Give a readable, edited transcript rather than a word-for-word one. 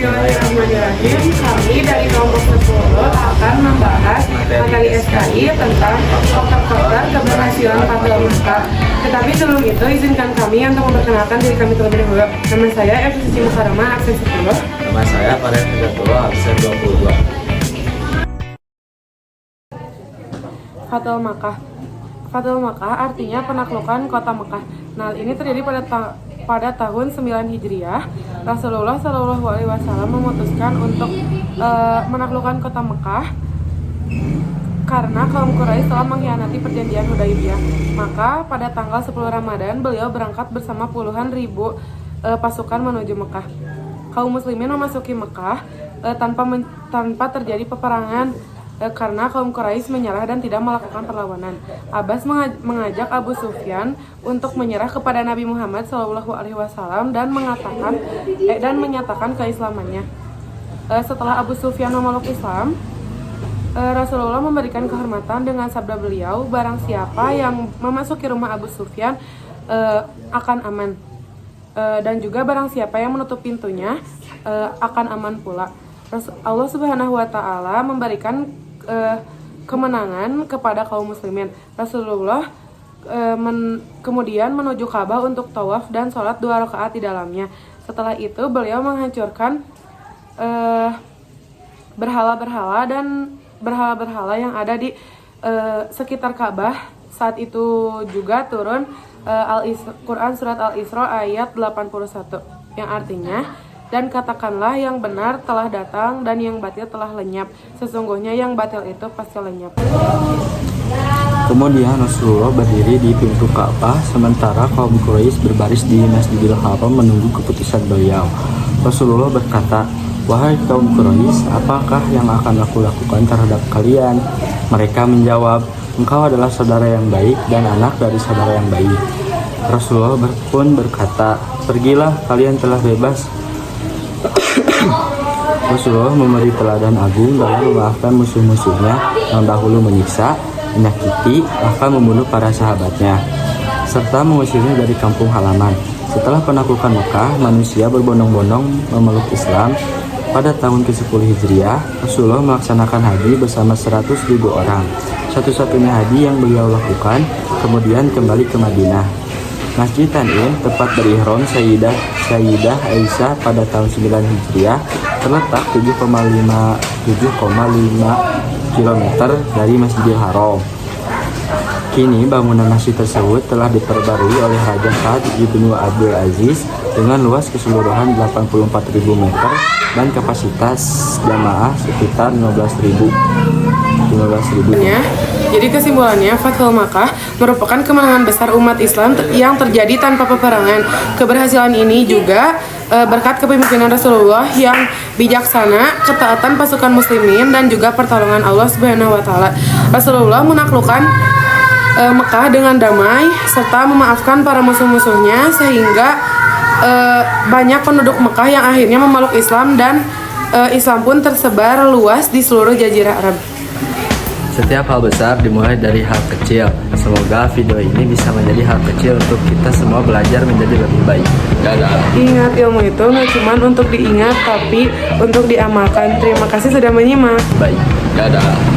Bismillahirrahmanirrahim. Kami dari kelompok 10 akan membahas materi SKI tentang faktor-faktor keberhasilan Fathul Makkah. Tetapi sebelum itu, izinkan kami untuk memperkenalkan diri kami terlebih dahulu. Nama saya FSC Mukarramah, absen 10. Nama saya Farid Hidayatullah, absen 22. Fathul Makkah. Fathul Makkah artinya penaklukan kota Mekah. Nah, ini terjadi pada tahun 9 Hijriah. Rasulullah Shallallahu Alaihi Wasallam memutuskan untuk menaklukkan kota Mekah karena kaum Quraisy telah mengkhianati perjanjian Hudaybiyah. Maka pada tanggal 10 Ramadan beliau berangkat bersama puluhan ribu pasukan menuju Mekah. Kaum muslimin memasuki Mekah tanpa terjadi peperangan karena kaum Quraisy menyerah dan tidak melakukan perlawanan. Abbas mengajak Abu Sufyan untuk menyerah kepada Nabi Muhammad SAW dan menyatakan keislamannya. Setelah Abu Sufyan memeluk Islam, Rasulullah memberikan kehormatan dengan sabda beliau, barang siapa yang memasuki rumah Abu Sufyan akan aman, dan juga barang siapa yang menutup pintunya akan aman pula. Allah Subhanahu wa Ta'ala memberikan kemenangan kepada kaum muslimin. Rasulullah kemudian menuju Ka'bah untuk tawaf dan sholat 2 rakaat di dalamnya. Setelah itu beliau menghancurkan berhala-berhala yang ada di sekitar Ka'bah. Saat itu juga turun Quran surat Al-Isra ayat 81 yang artinya, dan katakanlah yang benar telah datang dan yang batil telah lenyap. Sesungguhnya yang batil itu pasti lenyap. Kemudian Rasulullah berdiri di pintu Ka'bah sementara kaum Quraisy berbaris di Masjidil Haram menunggu keputusan beliau. Rasulullah berkata, "Wahai kaum Quraisy, apakah yang akan aku lakukan terhadap kalian?" Mereka menjawab, "Engkau adalah saudara yang baik dan anak dari saudara yang baik." Rasulullah pun berkata, "Pergilah, kalian telah bebas." Rasulullah memberi teladan agung dalam memaafkan musuh-musuhnya yang dahulu menyiksa, menyakiti, bahkan membunuh para sahabatnya, serta mengusirnya dari kampung halaman. Setelah penaklukan Mekah, manusia berbondong-bondong memeluk Islam. Pada tahun ke-10 Hijriah, Rasulullah melaksanakan haji bersama 100.000 orang, satu-satunya haji yang beliau lakukan, kemudian kembali ke Madinah. Masjid Tan'im, tempat berihram Sayyidah Aisyah pada tahun 9 Hijriah, terletak 7,5 km dari Masjidil Haram. Kini bangunan masjid tersebut telah diperbarui oleh Raja Sa'ad ibnu Abdul Aziz dengan luas keseluruhan 84.000 meter dan kapasitas jamaah sekitar 15.000. Jadi kesimpulannya, Fathul Makkah merupakan kemenangan besar umat Islam yang terjadi tanpa peperangan. Keberhasilan ini juga berkat kepemimpinan Rasulullah yang bijaksana, ketaatan pasukan muslimin, dan juga pertolongan Allah Subhanahu wa Ta'ala. Rasulullah menaklukkan Mekah dengan damai serta memaafkan para musuh-musuhnya sehingga banyak penduduk Mekah yang akhirnya memeluk Islam, dan Islam pun tersebar luas di seluruh jazirah Arab. Setiap hal besar dimulai dari hal kecil. Semoga video ini bisa menjadi hal kecil untuk kita semua belajar menjadi lebih baik. Dadah. Ingat, ilmu itu nggak cuma untuk diingat, tapi untuk diamalkan. Terima kasih sudah menyimak. Baik. Dadah.